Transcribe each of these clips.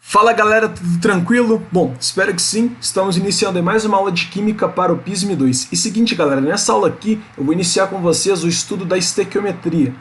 Fala galera, tudo tranquilo? Bom, espero que sim. Estamos iniciando mais uma aula de Química para o PISM 2. E seguinte galera, nessa aula aqui eu vou iniciar com vocês o estudo da estequiometria,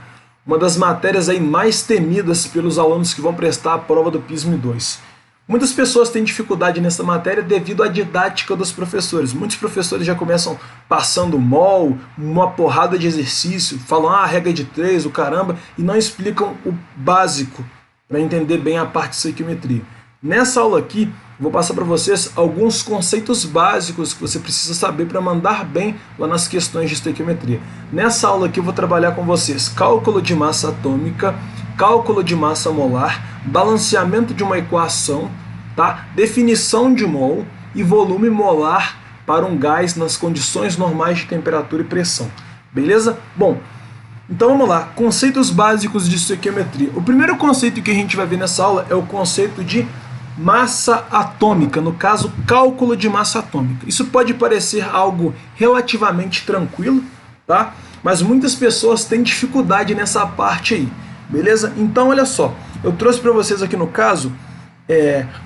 uma das matérias aí mais temidas pelos alunos que vão prestar a prova do PISM 2. Muitas pessoas têm dificuldade nessa matéria devido à didática dos professores. Muitos professores já começam passando mol, uma porrada de exercício, falam a regra de 3, o caramba, e não explicam o básico para entender bem a parte de estequiometria. Nessa aula aqui, vou passar para vocês alguns conceitos básicos que você precisa saber para mandar bem lá nas questões de estequiometria. Nessa aula aqui eu vou trabalhar com vocês cálculo de massa atômica, cálculo de massa molar, balanceamento de uma equação, tá? Definição de mol e volume molar para um gás nas condições normais de temperatura e pressão. Beleza? Bom, então vamos lá, conceitos básicos de estequiometria. O primeiro conceito que a gente vai ver nessa aula é o conceito de massa atômica, no caso, cálculo de massa atômica. Isso pode parecer algo relativamente tranquilo, tá? Mas muitas pessoas têm dificuldade nessa parte aí, beleza? Então, olha só, eu trouxe para vocês aqui no caso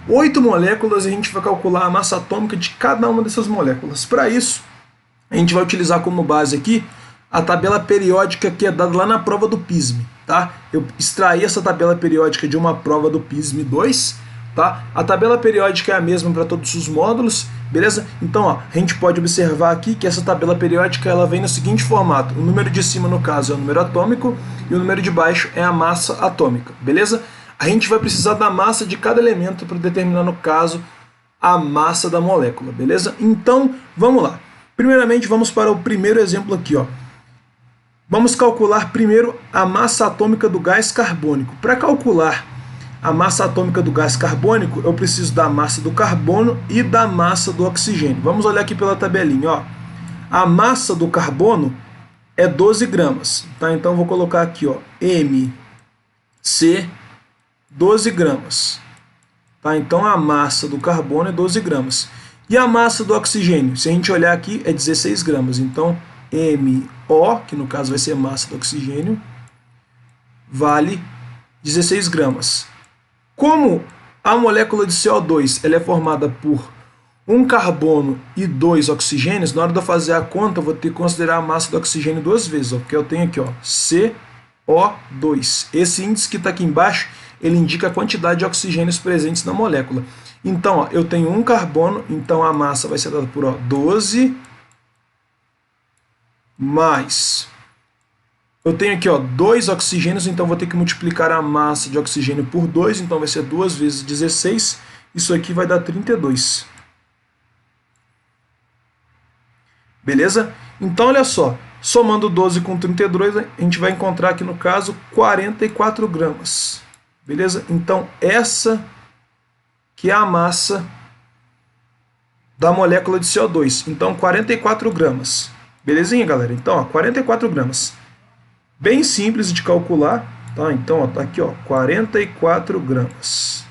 8 moléculas e a gente vai calcular a massa atômica de cada uma dessas moléculas. Para isso, a gente vai utilizar como base aqui a tabela periódica que é dada lá na prova do PISM, tá? Eu extraí essa tabela periódica de uma prova do PISM 2, tá? A tabela periódica é a mesma para todos os módulos, beleza? Então, ó, a gente pode observar aqui que essa tabela periódica ela vem no seguinte formato: o número de cima, no caso, é o número atômico e o número de baixo é a massa atômica, beleza? A gente vai precisar da massa de cada elemento para determinar, no caso, a massa da molécula, beleza? Então, vamos lá. Primeiramente, vamos para o primeiro exemplo aqui, ó. Vamos calcular primeiro a massa atômica do gás carbônico. Para calcular a massa atômica do gás carbônico, eu preciso da massa do carbono e da massa do oxigênio. Vamos olhar aqui pela tabelinha, ó. A massa do carbono é 12 gramas, tá? Então vou colocar aqui, ó, MC 12 gramas. Tá? Então a massa do carbono é 12 gramas. E a massa do oxigênio, se a gente olhar aqui, é 16 gramas. Então MO, que no caso vai ser a massa do oxigênio, vale 16 gramas. Como a molécula de CO2 ela é formada por um carbono e 2 oxigênios, na hora de eu fazer a conta, eu vou ter que considerar a massa do oxigênio duas vezes, ó, porque eu tenho aqui, ó, CO2. Esse índice que está aqui embaixo, ele indica a quantidade de oxigênios presentes na molécula. Então, ó, eu tenho um carbono, então a massa vai ser dada por 12 mais... Eu tenho aqui, ó, 2 oxigênios, então vou ter que multiplicar a massa de oxigênio por 2, então vai ser 2 vezes 16, isso aqui vai dar 32. Beleza? Então, olha só, somando 12 com 32, a gente vai encontrar aqui no caso 44 gramas. Beleza? Então, essa que é a massa da molécula de CO2. Então, 44 gramas. Belezinha, galera? Então, ó, 44 gramas. Bem simples de calcular, tá? Então, ó, tá aqui, ó, 44 gramas.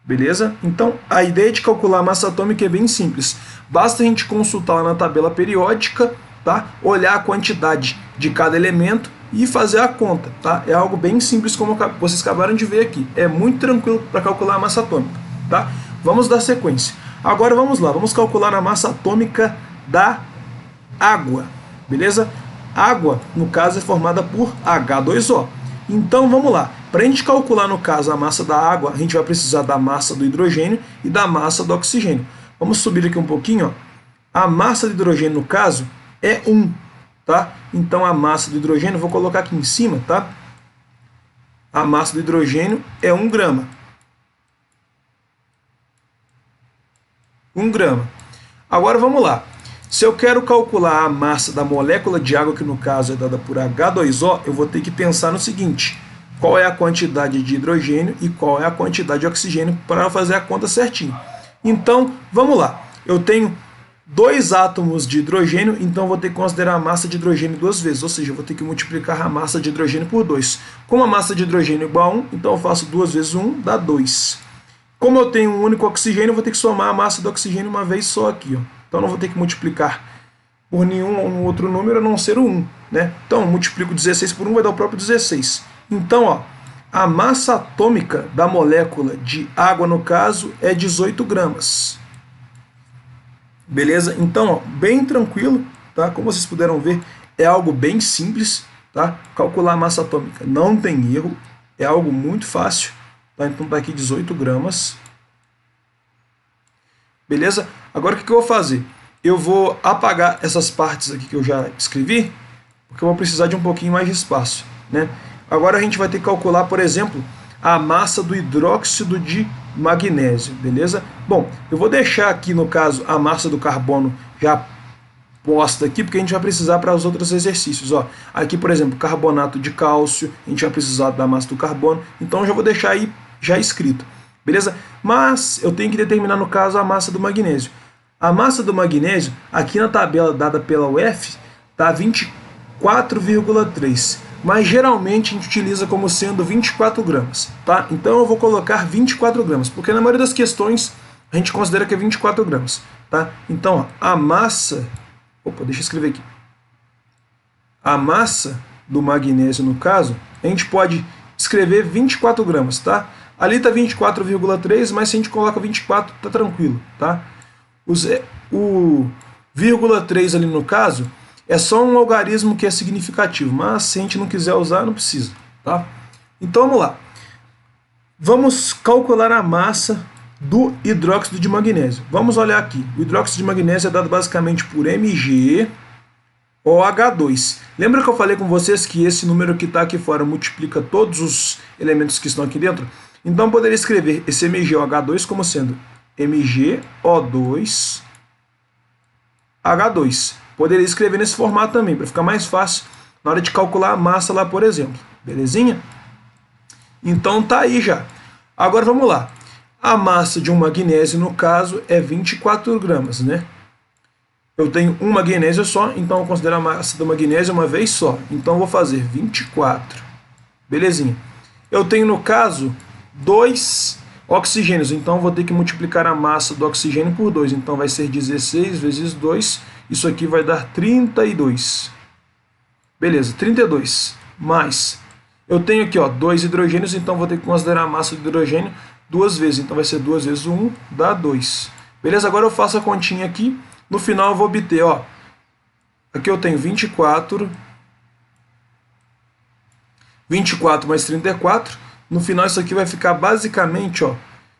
Beleza? Então, a ideia de calcular a massa atômica é bem simples. Basta a gente consultar lá na tabela periódica, tá? Olhar a quantidade de cada elemento e fazer a conta, tá? É algo bem simples, como vocês acabaram de ver aqui. É muito tranquilo para calcular a massa atômica, tá? Vamos dar sequência. Agora vamos lá, vamos calcular a massa atômica da água, beleza? Água, no caso, é formada por H2O. Então, vamos lá. Para a gente calcular, no caso, a massa da água, a gente vai precisar da massa do hidrogênio e da massa do oxigênio. Vamos subir aqui um pouquinho, ó. A massa do hidrogênio, no caso, é 1, tá? Então, a massa do hidrogênio, vou colocar aqui em cima, tá? A massa do hidrogênio é 1 grama. 1 grama. Agora, vamos lá. Se eu quero calcular a massa da molécula de água, que no caso é dada por H2O, eu vou ter que pensar no seguinte: qual é a quantidade de hidrogênio e qual é a quantidade de oxigênio para fazer a conta certinho. Então, vamos lá. Eu tenho 2 átomos de hidrogênio, então eu vou ter que considerar a massa de hidrogênio duas vezes, ou seja, eu vou ter que multiplicar a massa de hidrogênio por 2. Como a massa de hidrogênio é igual a 1, então eu faço 2 vezes 1, dá 2. Como eu tenho um único oxigênio, eu vou ter que somar a massa do oxigênio uma vez só aqui, ó. Então, não vou ter que multiplicar por nenhum outro número a não ser o 1, né? Então, multiplico 16 por 1, vai dar o próprio 16. Então, ó, A massa atômica da molécula de água, no caso, é 18 gramas. Beleza? Então, ó, bem tranquilo, tá? Como vocês puderam ver, é algo bem simples, tá? Calcular a massa atômica não tem erro, é algo muito fácil, tá? Então tá aqui 18 gramas. Beleza? Agora o que eu vou fazer? Eu vou apagar essas partes aqui que eu já escrevi, porque eu vou precisar de um pouquinho mais de espaço, né? Agora a gente vai ter que calcular, por exemplo, a massa do hidróxido de magnésio, beleza? Bom, eu vou deixar aqui, no caso, a massa do carbono já posta aqui, porque a gente vai precisar para os outros exercícios. Ó, aqui, por exemplo, carbonato de cálcio, a gente vai precisar da massa do carbono, então eu já vou deixar aí já escrito, beleza? Mas eu tenho que determinar, no caso, a massa do magnésio. A massa do magnésio, aqui na tabela dada pela UF, está 24,3, mas geralmente a gente utiliza como sendo 24 gramas, tá? Então eu vou colocar 24 gramas, porque na maioria das questões a gente considera que é 24 gramas, tá? Então, ó, a massa... Opa, deixa eu escrever aqui. A massa do magnésio, no caso, a gente pode escrever 24 gramas, tá? Ali está 24,3, mas se a gente coloca 24, tá tranquilo, tá? O vírgula 3 ali, no caso, é só um algarismo que é significativo, mas se a gente não quiser usar, não precisa, tá? Então vamos lá. Vamos calcular a massa do hidróxido de magnésio. Vamos olhar aqui. O hidróxido de magnésio é dado basicamente por MgOH2. Lembra que eu falei com vocês que esse número que está aqui fora multiplica todos os elementos que estão aqui dentro? Então eu poderia escrever esse MgOH2 como sendo MgO2H2. Poderia escrever nesse formato também, para ficar mais fácil na hora de calcular a massa lá, por exemplo. Belezinha? Então tá aí já. Agora vamos lá. A massa de um magnésio, no caso, é 24 gramas, né? Eu tenho um magnésio só, então eu considero a massa do magnésio uma vez só. Então eu vou fazer 24. Belezinha. Eu tenho, no caso, 2 oxigênios, então eu vou ter que multiplicar a massa do oxigênio por 2. Então vai ser 16 vezes 2, isso aqui vai dar 32. Beleza, 32. Mais, eu tenho aqui, ó, 2 hidrogênios, então vou ter que considerar a massa do hidrogênio 2 vezes. Então vai ser 2 vezes 1, dá 2. Beleza, agora eu faço a continha aqui. No final eu vou obter, ó, aqui eu tenho 24 mais 34. No final isso aqui vai ficar basicamente, ó,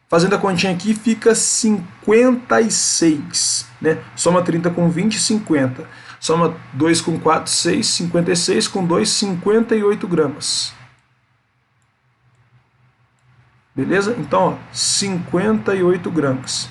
fazendo a continha aqui, fica 56, né? Soma 30 com 20, 50. Soma 2 com 4, 6, 56 com 2, 58 gramas. Beleza? Então, ó, 58 gramas.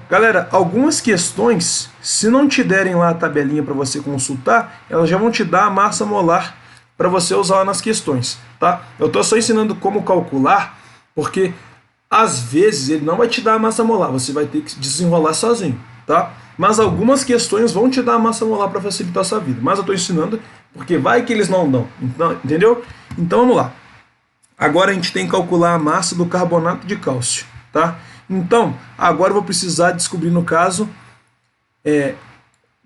Galera, algumas questões, se não te derem lá a tabelinha para você consultar, elas já vão te dar a massa molar para você usar lá nas questões, tá? Eu estou só ensinando como calcular, porque às vezes ele não vai te dar a massa molar, você vai ter que desenrolar sozinho, tá? Mas algumas questões vão te dar a massa molar para facilitar a sua vida, mas eu estou ensinando porque vai que eles não dão, então, entendeu? Então vamos lá. Agora a gente tem que calcular a massa do carbonato de cálcio, tá? Então, agora eu vou precisar descobrir, no caso,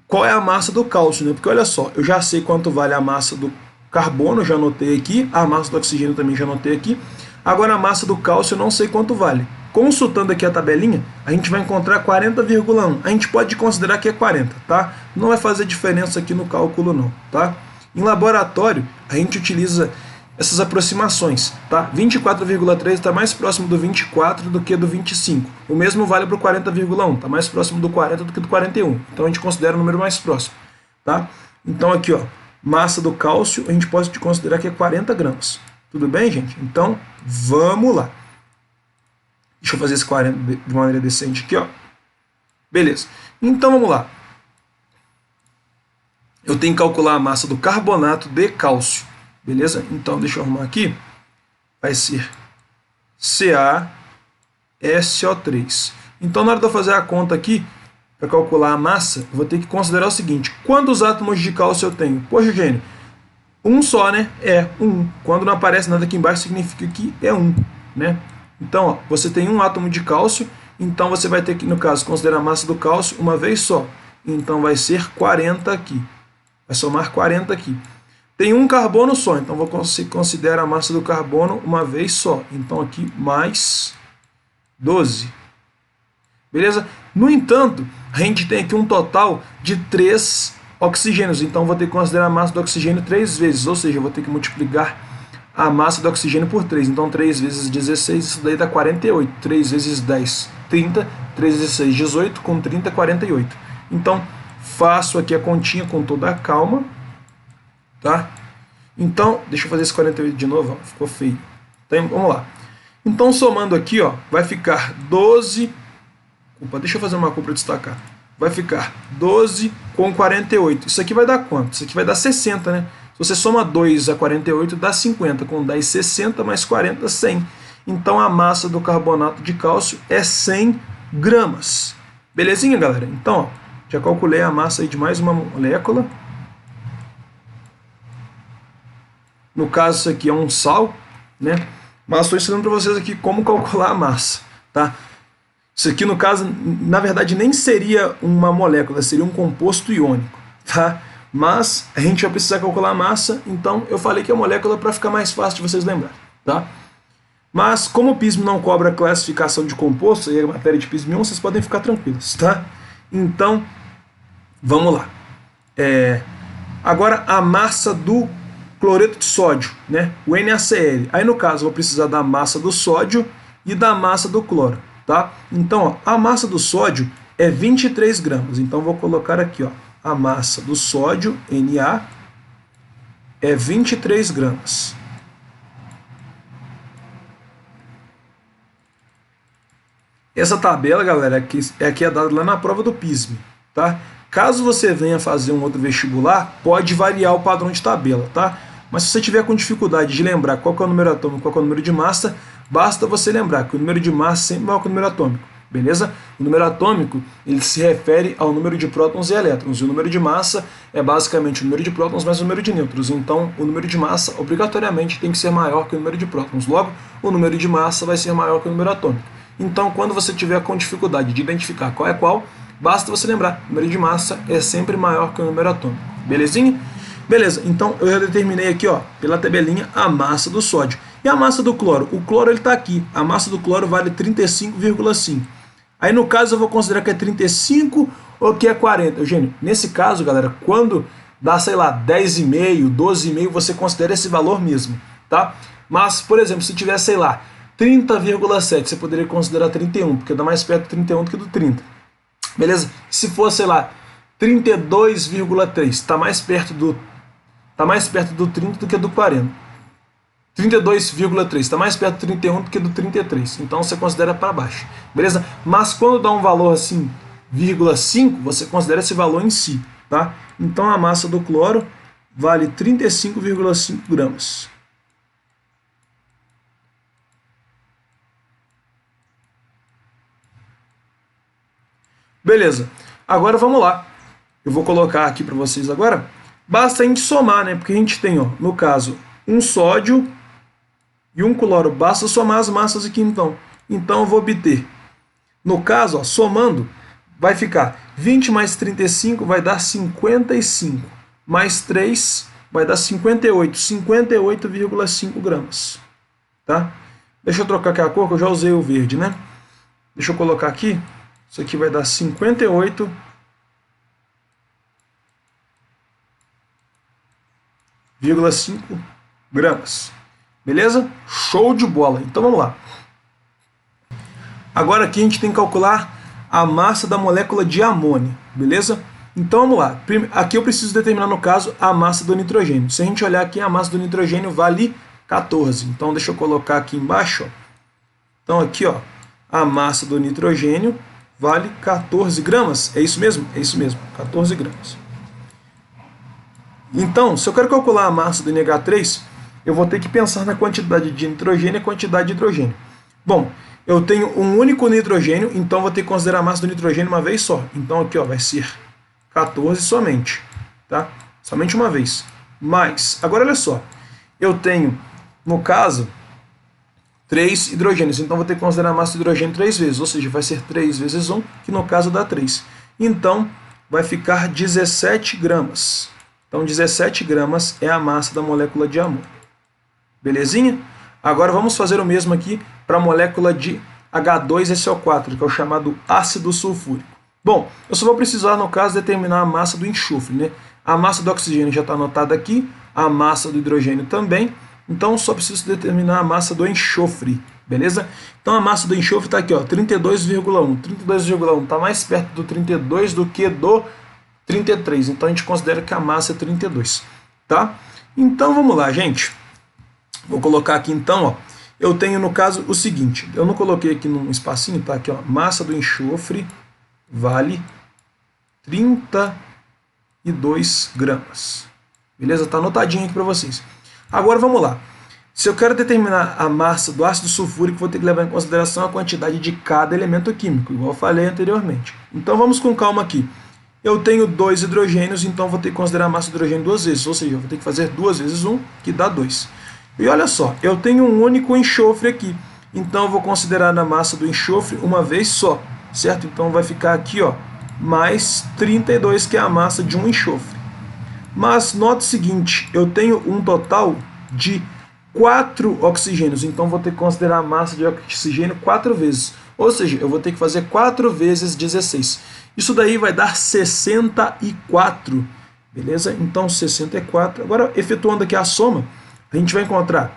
qual é a massa do cálcio, né? Porque olha só, eu já sei quanto vale a massa do carbono, já anotei aqui, a massa do oxigênio também já anotei aqui. Agora a massa do cálcio eu não sei quanto vale. Consultando aqui a tabelinha, a gente vai encontrar 40,1. A gente pode considerar que é 40, tá? Não vai fazer diferença aqui no cálculo não, tá? Em laboratório, a gente utiliza essas aproximações, tá? 24,3 está mais próximo do 24 do que do 25. O mesmo vale para o 40,1, está mais próximo do 40 do que do 41. Então a gente considera o número mais próximo, tá? Então aqui, ó, massa do cálcio, a gente pode considerar que é 40 gramas. Tudo bem, gente? Então, vamos lá. Deixa eu fazer esse 40 de maneira decente aqui, ó. Beleza. Então, vamos lá. Eu tenho que calcular a massa do carbonato de cálcio. Beleza? Então, deixa eu arrumar aqui. Vai ser CaSO3. Então, na hora de eu fazer a conta aqui, para calcular a massa, eu vou ter que considerar o seguinte. Quantos átomos de cálcio eu tenho? Poxa, Eugênio, um só, né? É, um. Quando não aparece nada aqui embaixo, significa que é um, né? Então, ó, você tem um átomo de cálcio, então você vai ter que, no caso, considerar a massa do cálcio uma vez só. Então, vai ser 40 aqui. Vai somar 40 aqui. Tem um carbono só, então vou considerar a massa do carbono uma vez só. Então aqui mais 12. Beleza? No entanto, a gente tem aqui um total de 3 oxigênios, então vou ter que considerar a massa do oxigênio 3 vezes, ou seja, eu vou ter que multiplicar a massa do oxigênio por 3. Então 3 vezes 16, isso daí dá 48. 3 vezes 10, 30. 3 vezes 6, 18. Com 30, 48. Então, faço aqui a continha com toda a calma. Tá? Então, deixa eu fazer esse 48 de novo, ó, ficou feio. Então, vamos lá. Então, somando aqui, ó, vai ficar 12... Opa, deixa eu fazer uma cor para destacar. Vai ficar 12 com 48. Isso aqui vai dar quanto? Isso aqui vai dar 60, né? Se você soma 2 a 48, dá 50. Com 10, 60, mais 40, 100. Então, a massa do carbonato de cálcio é 100 gramas. Belezinha, galera? Então, ó, já calculei a massa aí de mais uma molécula. No caso, isso aqui é um sal, né? Mas estou ensinando para vocês aqui como calcular a massa, tá? Isso aqui, no caso, na verdade, nem seria uma molécula, seria um composto iônico, tá? Mas a gente vai precisar calcular a massa, então eu falei que é molécula para ficar mais fácil de vocês lembrarem, tá? Mas como o PISM não cobra classificação de composto, e a matéria de PISM 1, vocês podem ficar tranquilos, tá? Então, vamos lá. Agora, a massa do cloreto de sódio, né? O NaCl. Aí, no caso, eu vou precisar da massa do sódio e da massa do cloro, tá? Então, ó, a massa do sódio é 23 gramas. Então, vou colocar aqui, ó, a massa do sódio, Na, é 23 gramas. Essa tabela, galera, aqui é dada lá na prova do PISM, tá? Caso você venha fazer um outro vestibular, pode variar o padrão de tabela, tá? Mas se você tiver com dificuldade de lembrar qual que é o número atômico, qual que é o número de massa, basta você lembrar que o número de massa sempre é maior que o número atômico, beleza? O número atômico, ele se refere ao número de prótons e elétrons, e o número de massa é basicamente o número de prótons mais o número de nêutrons. Então, o número de massa, obrigatoriamente, tem que ser maior que o número de prótons. Logo, o número de massa vai ser maior que o número atômico. Então, quando você tiver com dificuldade de identificar qual é qual, basta você lembrar, o número de massa é sempre maior que o número atômico. Belezinha? Beleza, então eu já determinei aqui, ó, pela tabelinha, a massa do sódio. E a massa do cloro? O cloro ele está aqui. A massa do cloro vale 35,5. Aí no caso eu vou considerar que é 35 ou que é 40. Eugênio, nesse caso, galera, quando dá, sei lá, 10,5, 12,5, você considera esse valor mesmo, tá? Mas, por exemplo, se tiver, sei lá, 30,7, você poderia considerar 31, porque dá mais perto do 31 do que do 30. Beleza? Se for, sei lá, 32,3, está mais perto do 30 do que do 40. 32,3 está mais perto do 31 do que do 33. Então você considera para baixo. Beleza? Mas quando dá um valor assim, 0,5, você considera esse valor em si, tá? Então a massa do cloro vale 35,5 gramas. Beleza. Agora vamos lá. Eu vou colocar aqui para vocês agora. Basta a gente somar, né? Porque a gente tem, ó, no caso, um sódio e um cloro. Basta somar as massas aqui, então. Então eu vou obter, no caso, ó, somando, vai ficar 20 mais 35 vai dar 55. Mais 3 vai dar 58. 58,5 gramas. Tá? Deixa eu trocar aqui a cor, que eu já usei o verde, né? Deixa eu colocar aqui. Isso aqui vai dar 58,5 gramas. Beleza? Show de bola. Então vamos lá. Agora aqui a gente tem que calcular a massa da molécula de amônio. Beleza? Então vamos lá. Aqui eu preciso determinar, no caso, a massa do nitrogênio. Se a gente olhar aqui, a massa do nitrogênio vale 14. Então deixa eu colocar aqui embaixo. Ó. Então aqui, ó, a massa do nitrogênio vale 14 gramas. É isso mesmo? É isso mesmo, 14 gramas. Então, se eu quero calcular a massa do NH3, eu vou ter que pensar na quantidade de nitrogênio e a quantidade de hidrogênio. Bom, eu tenho um único nitrogênio, então vou ter que considerar a massa do nitrogênio uma vez só. Então aqui, ó, vai ser 14 somente, tá? Somente uma vez. Mas, agora olha só, eu tenho, no caso, 3 hidrogênios, então vou ter que considerar a massa do hidrogênio 3 vezes, ou seja, vai ser 3 vezes 1, que no caso dá 3. Então, vai ficar 17 gramas, Então 17 gramas é a massa da molécula de amônio. Belezinha? Agora vamos fazer o mesmo aqui para a molécula de H2SO4, que é o chamado ácido sulfúrico. Bom, eu só vou precisar, no caso, determinar a massa do enxofre, né? A massa do oxigênio já está anotada aqui, a massa do hidrogênio também, então só preciso determinar a massa do enxofre, beleza? Então a massa do enxofre está aqui, ó, 32,1. 32,1 está mais perto do 32 do que do 33, então a gente considera que a massa é 32, tá? Então vamos lá, gente. Vou colocar aqui então, ó, eu tenho no caso o seguinte, eu não coloquei aqui num espacinho, tá aqui, ó, massa do enxofre vale 32 gramas. Beleza? Tá anotadinho aqui para vocês. Agora vamos lá. Se eu quero determinar a massa do ácido sulfúrico, vou ter que levar em consideração a quantidade de cada elemento químico, igual eu falei anteriormente. Então vamos com calma aqui. Eu tenho 2 hidrogênios, então vou ter que considerar a massa do hidrogênio 2 vezes, ou seja, eu vou ter que fazer 2 vezes 1, que dá 2. E olha só, eu tenho um único enxofre aqui, então eu vou considerar na massa do enxofre uma vez só, certo? Então vai ficar aqui, ó, mais 32, que é a massa de um enxofre. Mas note o seguinte, eu tenho um total de 4 oxigênios, então vou ter que considerar a massa de oxigênio 4 vezes, ou seja, eu vou ter que fazer 4 vezes 16. Isso daí vai dar 64, beleza? Então 64, agora efetuando aqui a soma, a gente vai encontrar,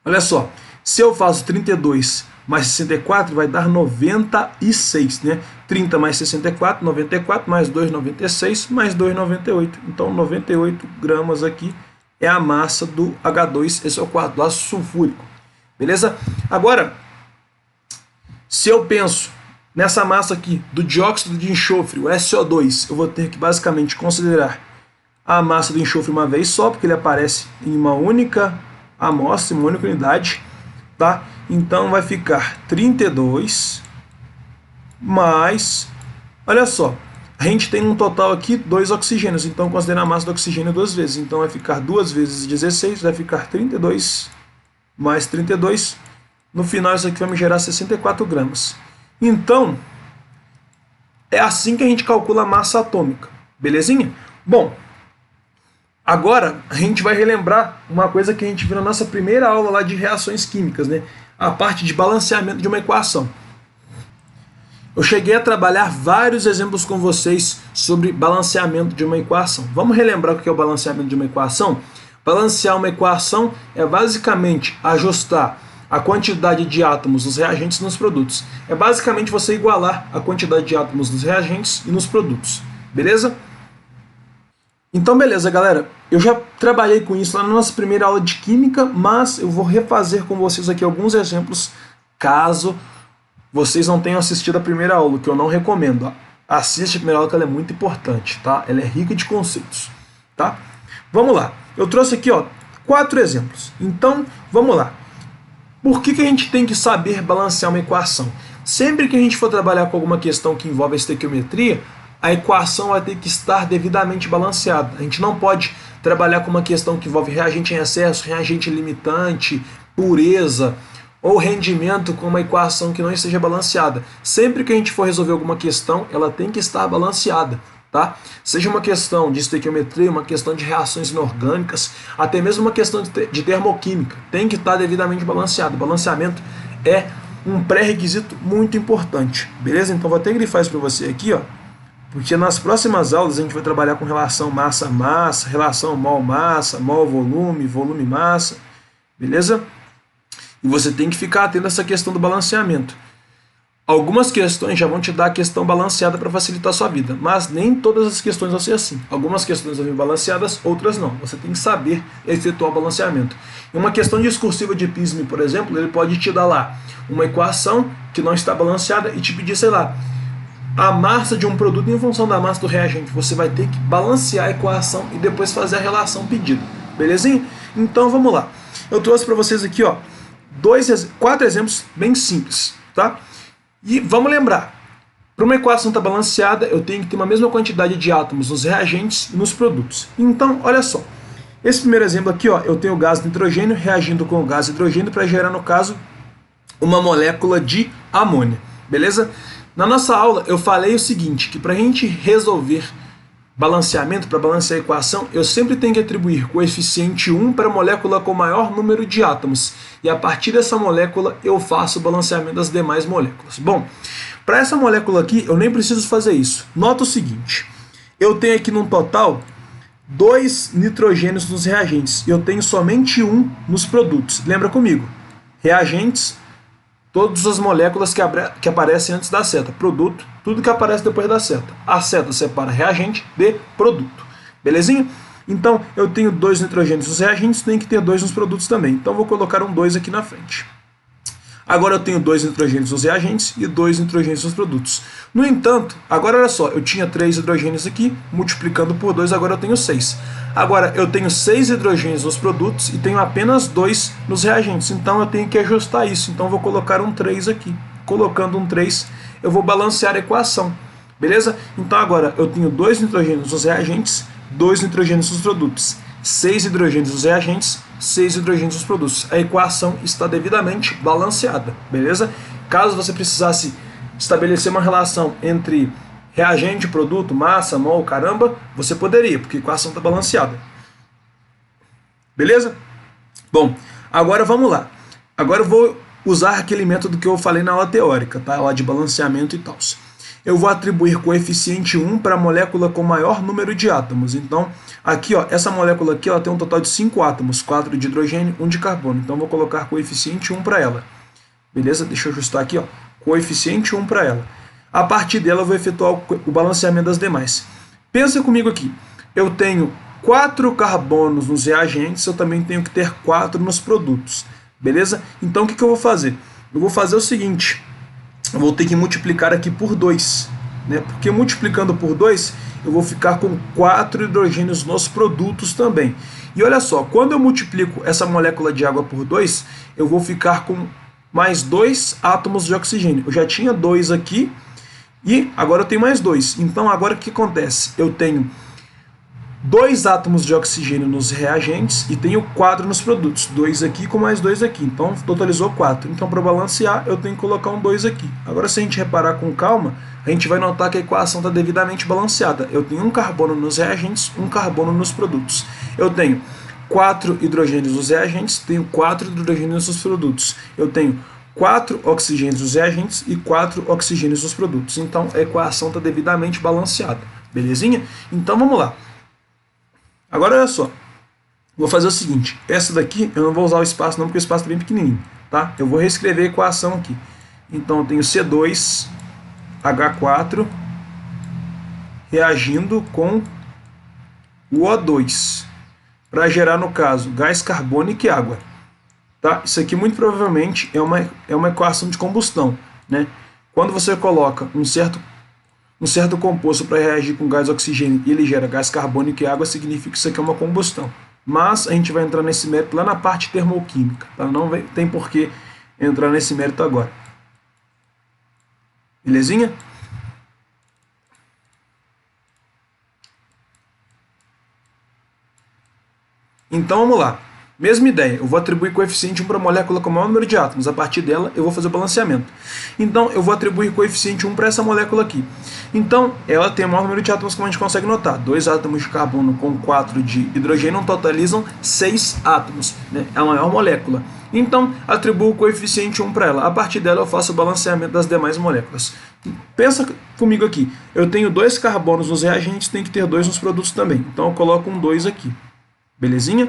olha só, se eu faço 32 mais 64, vai dar 96, né? 30 mais 64, 94, mais 2, 96, mais 2, 98. Então 98 gramas aqui é a massa do H2SO4, do ácido sulfúrico, beleza? Agora, se eu penso nessa massa aqui do dióxido de enxofre, o SO2, eu vou ter que basicamente considerar a massa do enxofre uma vez só, porque ele aparece em uma única amostra, em uma única unidade, tá? Então vai ficar 32 mais, olha só, a gente tem um total aqui 2 oxigênios, então considera a massa do oxigênio 2 vezes, então vai ficar 2 vezes 16, vai ficar 32 mais 32, no final isso aqui vai me gerar 64 gramas. Então, é assim que a gente calcula a massa atômica, belezinha? Bom, agora a gente vai relembrar uma coisa que a gente viu na nossa primeira aula lá de reações químicas, né? A parte de balanceamento de uma equação. Eu cheguei a trabalhar vários exemplos com vocês sobre balanceamento de uma equação. Vamos relembrar o que é o balanceamento de uma equação? Balancear uma equação é basicamente ajustar a quantidade de átomos nos reagentes e nos produtos. É basicamente você igualar a quantidade de átomos nos reagentes e nos produtos. Beleza? Então beleza, galera. Eu já trabalhei com isso lá na nossa primeira aula de química, mas eu vou refazer com vocês aqui alguns exemplos, caso vocês não tenham assistido a primeira aula, que eu não recomendo. Assiste a primeira aula, que ela é muito importante, tá? Ela é rica de conceitos, tá? Vamos lá. Eu trouxe aqui, ó, 4 exemplos. Então, vamos lá. Por que a gente tem que saber balancear uma equação? Sempre que a gente for trabalhar com alguma questão que envolve a estequiometria, a equação vai ter que estar devidamente balanceada. A gente não pode trabalhar com uma questão que envolve reagente em excesso, reagente limitante, pureza ou rendimento com uma equação que não esteja balanceada. Sempre que a gente for resolver alguma questão, ela tem que estar balanceada, tá? Seja uma questão de estequiometria, uma questão de reações inorgânicas, até mesmo uma questão de termoquímica, tem que estar devidamente balanceado. Balanceamento é um pré-requisito muito importante, beleza? Então vou até grifar isso para você aqui, ó, porque nas próximas aulas a gente vai trabalhar com relação massa-massa, relação mol-massa, mol-volume, volume-massa, beleza? E você tem que ficar atento a essa questão do balanceamento. Algumas questões já vão te dar a questão balanceada para facilitar a sua vida, mas nem todas as questões vão ser assim. Algumas questões vão vir balanceadas, outras não. Você tem que saber efetuar o balanceamento. Em uma questão discursiva de PISME, por exemplo, ele pode te dar lá uma equação que não está balanceada e te pedir, sei lá, a massa de um produto em função da massa do reagente. Você vai ter que balancear a equação e depois fazer a relação pedida. Belezinha? Então vamos lá. Eu trouxe para vocês aqui, ó, 4 exemplos bem simples, tá? E vamos lembrar, para uma equação estar balanceada, eu tenho que ter uma mesma quantidade de átomos nos reagentes e nos produtos. Então, olha só, esse primeiro exemplo aqui, ó, eu tenho o gás nitrogênio reagindo com o gás hidrogênio para gerar, no caso, uma molécula de amônia, beleza? Na nossa aula, eu falei o seguinte, que para a gente resolver balanceamento, para balancear a equação, eu sempre tenho que atribuir coeficiente 1 para a molécula com maior número de átomos. E a partir dessa molécula eu faço o balanceamento das demais moléculas. Bom, para essa molécula aqui eu nem preciso fazer isso. Nota o seguinte, eu tenho aqui num total 2 nitrogênios nos reagentes. Eu tenho somente 1 nos produtos. Lembra comigo? Reagentes, todas as moléculas que aparecem antes da seta. Produto, tudo que aparece depois da seta. A seta separa reagente de produto. Belezinha? Então, eu tenho 2 nitrogênios nos reagentes, tenho que ter 2 nos produtos também. Então, vou colocar um 2 aqui na frente. Agora eu tenho 2 nitrogênios nos reagentes e 2 nitrogênios nos produtos. No entanto, agora olha só, eu tinha 3 hidrogênios aqui, multiplicando por 2, agora eu tenho 6. Agora eu tenho 6 hidrogênios nos produtos e tenho apenas 2 nos reagentes. Então eu tenho que ajustar isso. Então eu vou colocar um 3 aqui. Colocando um 3, eu vou balancear a equação. Beleza? Então agora eu tenho 2 nitrogênios nos reagentes, 2 nitrogênios nos produtos. 6 hidrogênios nos reagentes, 6 hidrogênios nos produtos. A equação está devidamente balanceada, beleza? Caso você precisasse estabelecer uma relação entre reagente, produto, massa, mol, caramba, você poderia, porque a equação está balanceada. Beleza? Bom, agora vamos lá. Agora eu vou usar aquele método que eu falei na aula teórica, tá? Lá de balanceamento e tal. Eu vou atribuir coeficiente 1 para a molécula com maior número de átomos. Então, aqui, ó, essa molécula aqui ela tem um total de 5 átomos, 4 de hidrogênio, 1 de carbono. Então, eu vou colocar coeficiente 1 para ela. Beleza? Deixa eu ajustar aqui, ó, coeficiente 1 para ela. A partir dela, eu vou efetuar o balanceamento das demais. Pensa comigo aqui. Eu tenho 4 carbonos nos reagentes, eu também tenho que ter 4 nos produtos. Beleza? Então, o que eu vou fazer? Eu vou fazer o seguinte... Eu vou ter que multiplicar aqui por 2, né? Porque multiplicando por 2, eu vou ficar com 4 hidrogênios nos produtos também. E olha só, quando eu multiplico essa molécula de água por 2, eu vou ficar com mais 2 átomos de oxigênio. Eu já tinha 2 aqui e agora eu tenho mais 2. Então agora o que acontece? Eu tenho 2 átomos de oxigênio nos reagentes e tenho 4 nos produtos. 2 aqui com mais 2 aqui. Então, totalizou 4. Então, para balancear, eu tenho que colocar um 2 aqui. Agora, se a gente reparar com calma, a gente vai notar que a equação está devidamente balanceada. Eu tenho um carbono nos reagentes, um carbono nos produtos. Eu tenho 4 hidrogênios nos reagentes, tenho 4 hidrogênios nos produtos. Eu tenho 4 oxigênios nos reagentes e 4 oxigênios nos produtos. Então, a equação está devidamente balanceada. Belezinha? Então, vamos lá. Agora olha só, vou fazer o seguinte, essa daqui eu não vou usar o espaço não, porque o espaço está bem pequenininho, tá? Eu vou reescrever a equação aqui. Então eu tenho C2H4 reagindo com o O2, para gerar, no caso, gás carbônico e água. Tá? Isso aqui muito provavelmente é uma equação de combustão, né? Quando você coloca um certo composto para reagir com gás oxigênio e ele gera gás carbônico e água, significa que isso aqui é uma combustão. Mas a gente vai entrar nesse mérito lá na parte termoquímica. Tá? Não tem por que entrar nesse mérito agora. Belezinha? Então vamos lá. Mesma ideia, eu vou atribuir coeficiente 1 para a molécula com o maior número de átomos. A partir dela, eu vou fazer o balanceamento. Então, eu vou atribuir coeficiente 1 para essa molécula aqui. Então, ela tem o maior número de átomos, como a gente consegue notar. 2 átomos de carbono com 4 de hidrogênio totalizam 6 átomos. Né? É a maior molécula. Então, atribuo o coeficiente 1 para ela. A partir dela, eu faço o balanceamento das demais moléculas. Pensa comigo aqui. Eu tenho 2 carbonos nos reagentes, tem que ter 2 nos produtos também. Então, eu coloco um 2 aqui. Belezinha?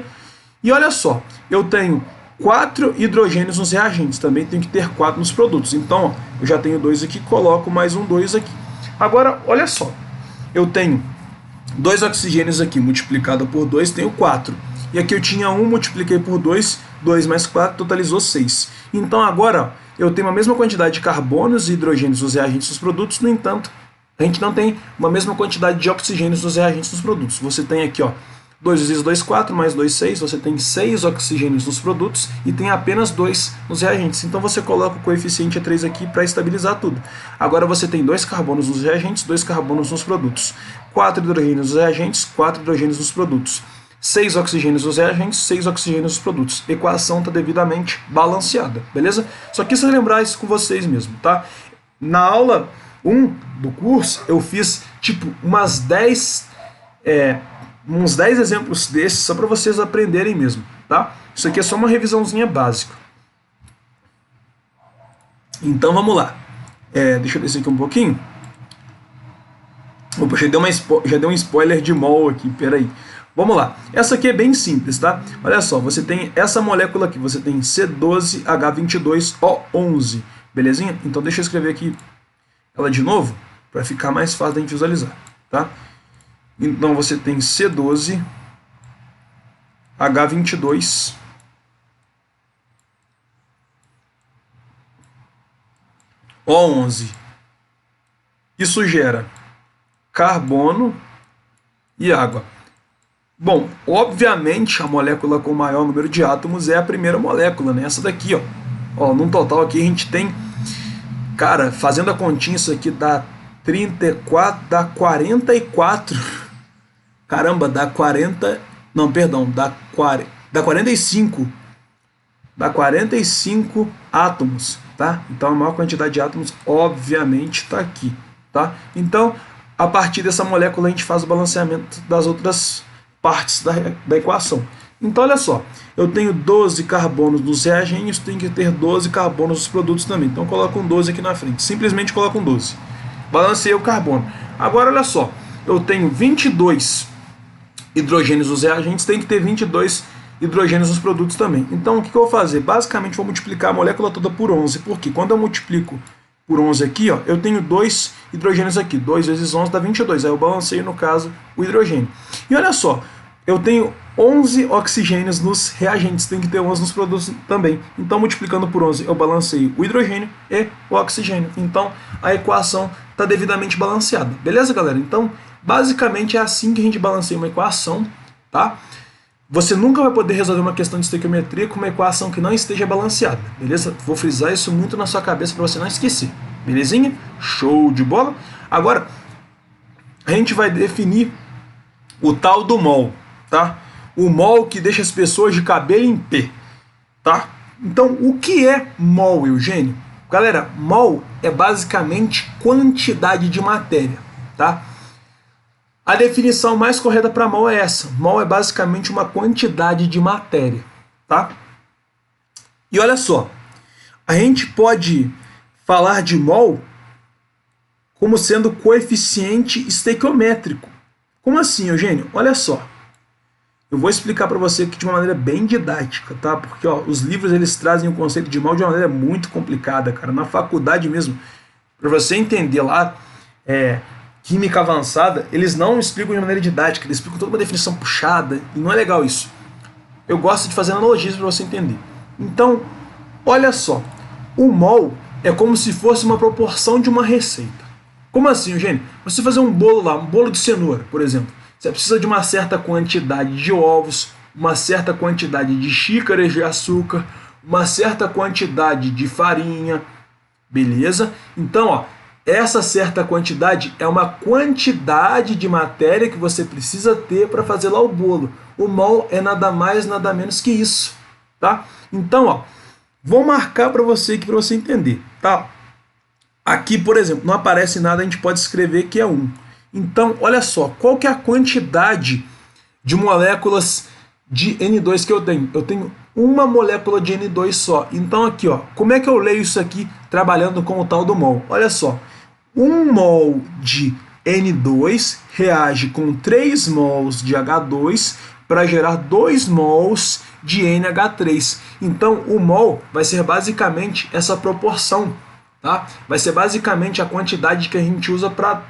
E olha só, eu tenho 4 hidrogênios nos reagentes, também tenho que ter 4 nos produtos. Então, ó, eu já tenho 2 aqui, coloco mais um 2 aqui. Agora, olha só, eu tenho 2 oxigênios aqui, multiplicado por 2, tenho 4. E aqui eu tinha 1, multipliquei por 2, 2 mais 4, totalizou 6. Então, agora, ó, eu tenho a mesma quantidade de carbonos e hidrogênios nos reagentes dos produtos, no entanto, a gente não tem uma mesma quantidade de oxigênios nos reagentes dos produtos. Você tem aqui, ó, 2 vezes 2, 4, mais 2, 6, você tem 6 oxigênios nos produtos e tem apenas 2 nos reagentes. Então você coloca o coeficiente a 3 aqui para estabilizar tudo. Agora você tem 2 carbonos nos reagentes, 2 carbonos nos produtos. 4 hidrogênios nos reagentes, 4 hidrogênios nos produtos. 6 oxigênios nos reagentes, 6 oxigênios nos produtos. Equação está devidamente balanceada, beleza? Só quis lembrar isso com vocês mesmo, tá? Na aula 1 do curso, eu fiz tipo umas 10 uns 10 exemplos desses, só para vocês aprenderem mesmo, tá? Isso aqui é só uma revisãozinha básica. Então vamos lá. Deixa eu descer aqui um pouquinho. Opa, já deu um spoiler de mol aqui, peraí. Vamos lá. Essa aqui é bem simples, tá? Olha só, você tem essa molécula aqui, você tem C12H22O11, belezinha? Então deixa eu escrever aqui ela de novo, para ficar mais fácil da gente visualizar, tá? Então você tem C12H22O11. Isso gera carbono e água. Bom, obviamente a molécula com maior número de átomos é a primeira molécula, né? Essa daqui, ó. Num total aqui a gente tem, cara, fazendo a continha, isso aqui dá 34, dá 44. Caramba, dá 40, não, perdão, dá 45. Dá 45 átomos, tá? Então a maior quantidade de átomos obviamente está aqui, tá? Então, a partir dessa molécula a gente faz o balanceamento das outras partes da equação. Então olha só, eu tenho 12 carbonos nos reagentes, tenho que ter 12 carbonos nos produtos também. Então eu coloco um 12 aqui na frente, simplesmente coloco um 12. Balanceei o carbono. Agora olha só, eu tenho 22 hidrogênios nos reagentes, tem que ter 22 hidrogênios nos produtos também. Então o que eu vou fazer? Basicamente vou multiplicar a molécula toda por 11, porque quando eu multiplico por 11 aqui, ó, eu tenho 2 hidrogênios aqui, 2 vezes 11 dá 22, aí eu balanceio, no caso, o hidrogênio. E olha só, eu tenho 11 oxigênios nos reagentes, tem que ter 11 nos produtos também. Então, multiplicando por 11, eu balanceio o hidrogênio e o oxigênio. Então, a equação está devidamente balanceada. Beleza, galera? Então, basicamente é assim que a gente balanceia uma equação, tá? Você nunca vai poder resolver uma questão de estequiometria com uma equação que não esteja balanceada, beleza? Vou frisar isso muito na sua cabeça para você não esquecer, belezinha? Show de bola? Agora, a gente vai definir o tal do mol, tá? O mol que deixa as pessoas de cabelo em pé, tá? Então, o que é mol, Eugênio? Galera, mol é basicamente quantidade de matéria, tá? A definição mais correta para mol é essa. Mol é basicamente uma quantidade de matéria, tá? E olha só, a gente pode falar de mol como sendo coeficiente estequiométrico. Como assim, Eugênio? Olha só. Eu vou explicar para você aqui de uma maneira bem didática, tá? Porque ó, os livros eles trazem o conceito de mol de uma maneira muito complicada, cara. Na faculdade mesmo, para você entender lá, química avançada, eles não explicam de maneira didática, eles explicam toda uma definição puxada, e não é legal isso. Eu gosto de fazer analogias para você entender. Então, olha só, o mol é como se fosse uma proporção de uma receita. Como assim, Eugênio? Você fazer um bolo lá, um bolo de cenoura, por exemplo, você precisa de uma certa quantidade de ovos, uma certa quantidade de xícaras de açúcar, uma certa quantidade de farinha, beleza? Então, ó, essa certa quantidade é uma quantidade de matéria que você precisa ter para fazer lá o bolo. O mol é nada mais, nada menos que isso, tá? Então, ó, vou marcar para você aqui para você entender, tá? Aqui, por exemplo, não aparece nada, a gente pode escrever que é 1. Então, olha só, qual que é a quantidade de moléculas de N2 que eu tenho? Eu tenho uma molécula de N2 só. Então aqui, ó, como é que eu leio isso aqui trabalhando com o tal do mol? Olha só, 1 mol de N2 reage com 3 mols de H2 para gerar 2 mols de NH3. Então o mol vai ser basicamente essa proporção, tá? Vai ser basicamente a quantidade que a gente usa para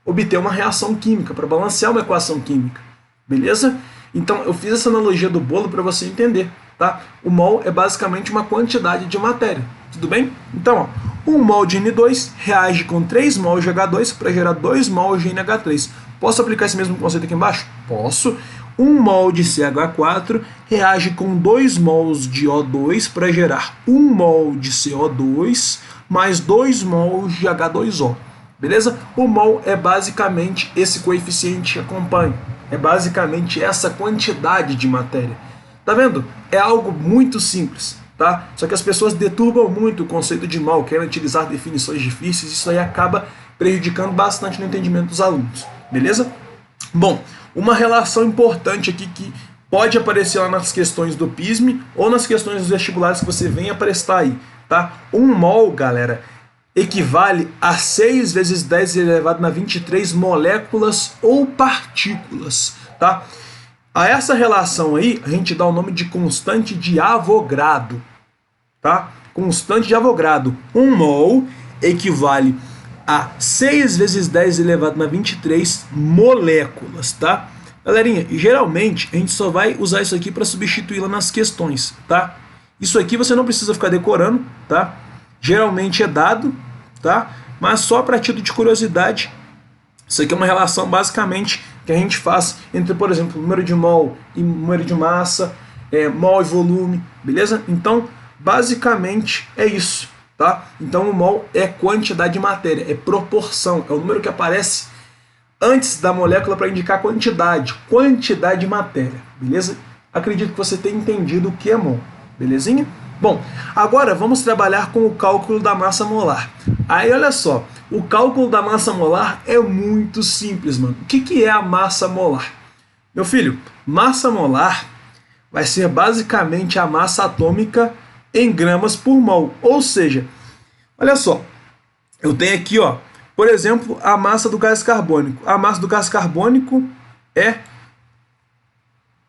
obter uma reação química, para balancear uma equação química, beleza? Então eu fiz essa analogia do bolo para você entender, tá? O mol é basicamente uma quantidade de matéria, tudo bem? Então, ó, 1 mol de N2 reage com 3 mols de H2 para gerar 2 mols de NH3. Posso aplicar esse mesmo conceito aqui embaixo? Posso. 1 mol de CH4 reage com 2 mols de O2 para gerar 1 mol de CO2 mais 2 mols de H2O. Beleza? O mol é basicamente esse coeficiente que acompanha. É basicamente essa quantidade de matéria. Tá vendo? É algo muito simples, tá? Só que as pessoas deturbam muito o conceito de mol, querem utilizar definições difíceis, isso aí acaba prejudicando bastante no entendimento dos alunos. Beleza? Bom, uma relação importante aqui que pode aparecer lá nas questões do PISM ou nas questões dos vestibulares que você venha prestar aí, tá? 1 mol, galera, equivale a 6 vezes 10 elevado na 23 moléculas ou partículas, tá? A essa relação aí, a gente dá o nome de constante de Avogadro, tá? Constante de Avogadro. 1 mol equivale a 6 vezes 10 elevado na 23 moléculas, tá? Galerinha, geralmente a gente só vai usar isso aqui para substituí-la nas questões, tá? Isso aqui você não precisa ficar decorando, tá? Geralmente é dado, tá? Mas só para título de curiosidade, isso aqui é uma relação basicamente que a gente faz entre, por exemplo, número de mol e número de massa, mol e volume, beleza? Então, basicamente é isso, tá? Então o mol é quantidade de matéria, é proporção, é o número que aparece antes da molécula para indicar quantidade de matéria, beleza? Acredito que você tenha entendido o que é mol, belezinha? Bom, agora vamos trabalhar com o cálculo da massa molar. Aí olha só, o cálculo da massa molar é muito simples, mano. O que é a massa molar? Meu filho, massa molar vai ser basicamente a massa atômica em gramas por mol. Ou seja, olha só, eu tenho aqui, ó, por exemplo, a massa do gás carbônico. A massa do gás carbônico é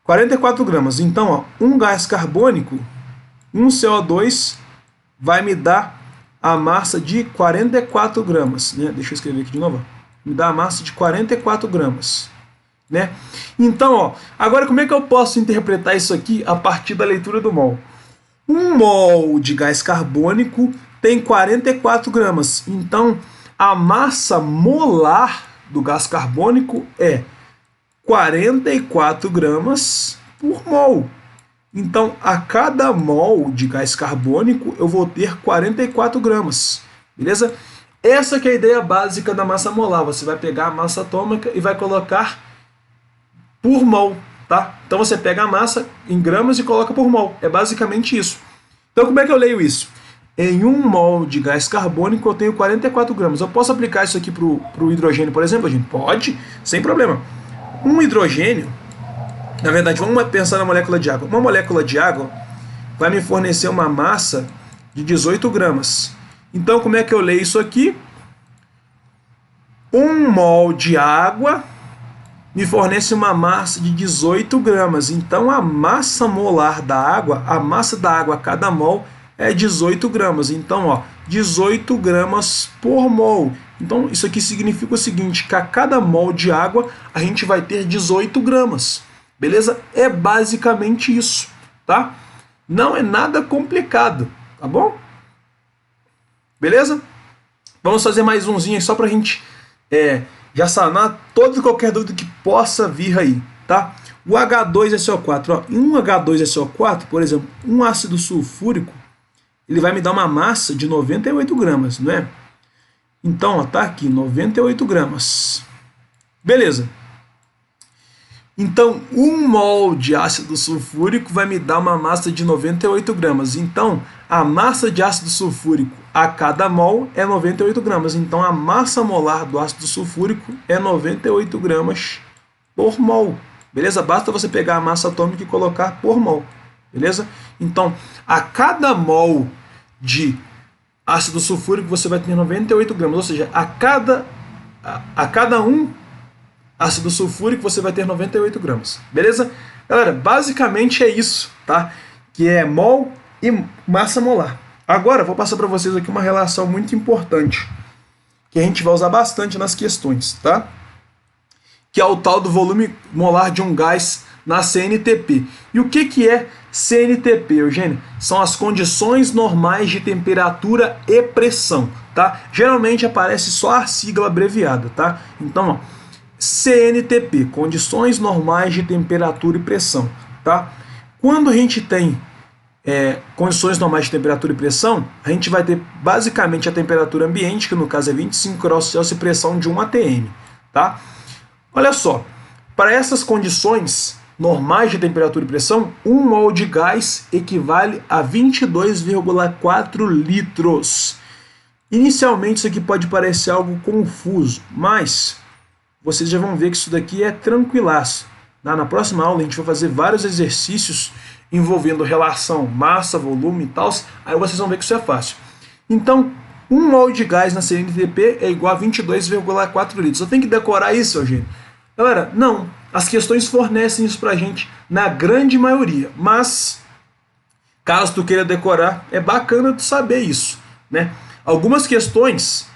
44 gramas. Então, ó, um gás carbônico, um CO2, vai me dar a massa de 44 gramas. Né? Deixa eu escrever aqui de novo. Me dá a massa de 44 gramas. Né? Então, ó, agora como é que eu posso interpretar isso aqui a partir da leitura do mol? 1 mol de gás carbônico tem 44 gramas. Então, a massa molar do gás carbônico é 44 gramas por mol. Então, a cada mol de gás carbônico, eu vou ter 44 gramas. Beleza? Essa que é a ideia básica da massa molar. Você vai pegar a massa atômica e vai colocar por mol. Tá? Então, você pega a massa em gramas e coloca por mol. É basicamente isso. Então, como é que eu leio isso? Em 1 mol de gás carbônico eu tenho 44 gramas. Eu posso aplicar isso aqui para o hidrogênio, por exemplo, gente? Pode, sem problema. Um hidrogênio, na verdade, vamos pensar na molécula de água. Uma molécula de água vai me fornecer uma massa de 18 gramas. Então, como é que eu leio isso aqui? 1 mol de água me fornece uma massa de 18 gramas. Então, a massa molar da água, a massa da água a cada mol é 18 gramas. Então, ó, 18 gramas por mol. Então, isso aqui significa o seguinte, que a cada mol de água a gente vai ter 18 gramas. Beleza? É basicamente isso, tá? Não é nada complicado, tá bom? Beleza? Vamos fazer mais umzinho aí só pra gente já sanar toda e qualquer dúvida que possa vir aí, tá? O H2SO4, ó, em um H2SO4, por exemplo, um ácido sulfúrico, ele vai me dar uma massa de 98 gramas, não é? Então, ó, tá aqui, 98 gramas. Beleza. Então, 1 mol de ácido sulfúrico vai me dar uma massa de 98 gramas. Então, a massa de ácido sulfúrico a cada mol é 98 gramas. Então, a massa molar do ácido sulfúrico é 98 gramas por mol. Beleza? Basta você pegar a massa atômica e colocar por mol. Beleza? Então, a cada mol de ácido sulfúrico você vai ter 98 gramas. Ou seja, a cada um ácido sulfúrico você vai ter 98 gramas. Beleza? Galera, basicamente é isso, tá? Que é mol e massa molar. Agora, vou passar para vocês aqui uma relação muito importante, que a gente vai usar bastante nas questões, tá? Que é o tal do volume molar de um gás na CNTP. E o que é CNTP, Eugênio? São as condições normais de temperatura e pressão, tá? Geralmente aparece só a sigla abreviada, tá? Então, ó, CNTP, condições normais de temperatura e pressão, tá? Quando a gente tem condições normais de temperatura e pressão, a gente vai ter basicamente a temperatura ambiente, que no caso é 25 graus Celsius, e pressão de 1 atm, tá? Olha só, para essas condições normais de temperatura e pressão, 1 mol de gás equivale a 22,4 litros. Inicialmente isso aqui pode parecer algo confuso, mas vocês já vão ver que isso daqui é tranquilaço. Na próxima aula a gente vai fazer vários exercícios envolvendo relação massa, volume e tal, aí vocês vão ver que isso é fácil. Então, 1 mol de gás na CNTP é igual a 22,4 litros. Eu tenho que decorar isso, Eugênio? Galera, não. As questões fornecem isso pra gente na grande maioria, mas caso tu queira decorar, é bacana tu saber isso, né? Algumas questões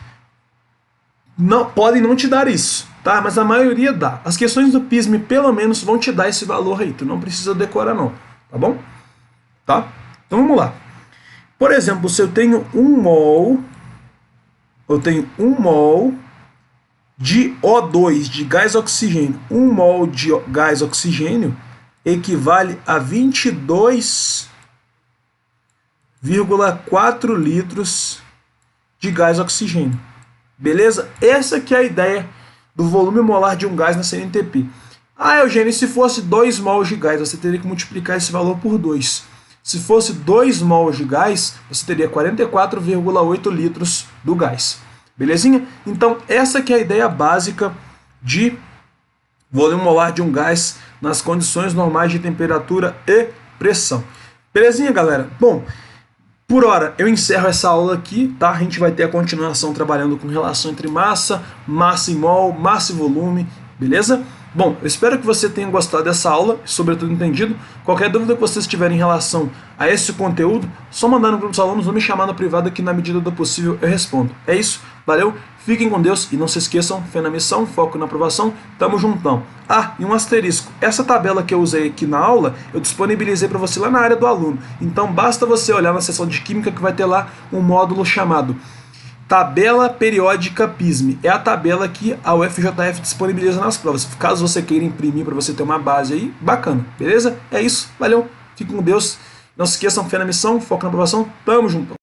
podem não te dar isso, tá? Mas a maioria dá. As questões do PISM pelo menos vão te dar esse valor aí, tu não precisa decorar não, tá bom? Tá? Então vamos lá. Por exemplo, se eu tenho 1 mol de O2, de gás oxigênio. 1 mol de gás oxigênio equivale a 22,4 litros de gás oxigênio. Beleza? Essa que é a ideia do volume molar de um gás na CNTP. Ah, Eugênio, se fosse 2 mols de gás, você teria que multiplicar esse valor por 2. Se fosse 2 mols de gás, você teria 44,8 litros do gás. Belezinha? Então, essa que é a ideia básica de volume molar de um gás nas condições normais de temperatura e pressão. Belezinha, galera? Bom, por hora eu encerro essa aula aqui, tá? A gente vai ter a continuação trabalhando com relação entre massa e mol, massa e volume, beleza? Bom, eu espero que você tenha gostado dessa aula, sobretudo entendido. Qualquer dúvida que vocês tiverem em relação a esse conteúdo, só mandar no grupo dos alunos ou me chamar no privado que na medida do possível eu respondo. É isso, valeu, fiquem com Deus e não se esqueçam, fé na missão, foco na aprovação, tamo juntão. Ah, e um asterisco, essa tabela que eu usei aqui na aula, eu disponibilizei para você lá na área do aluno. Então basta você olhar na seção de Química que vai ter lá um módulo chamado Tabela Periódica PISM. É a tabela que a UFJF disponibiliza nas provas. Caso você queira imprimir para você ter uma base aí, bacana, beleza? É isso, valeu, fique com Deus. Não se esqueçam, fé na missão, foco na aprovação, tamo junto.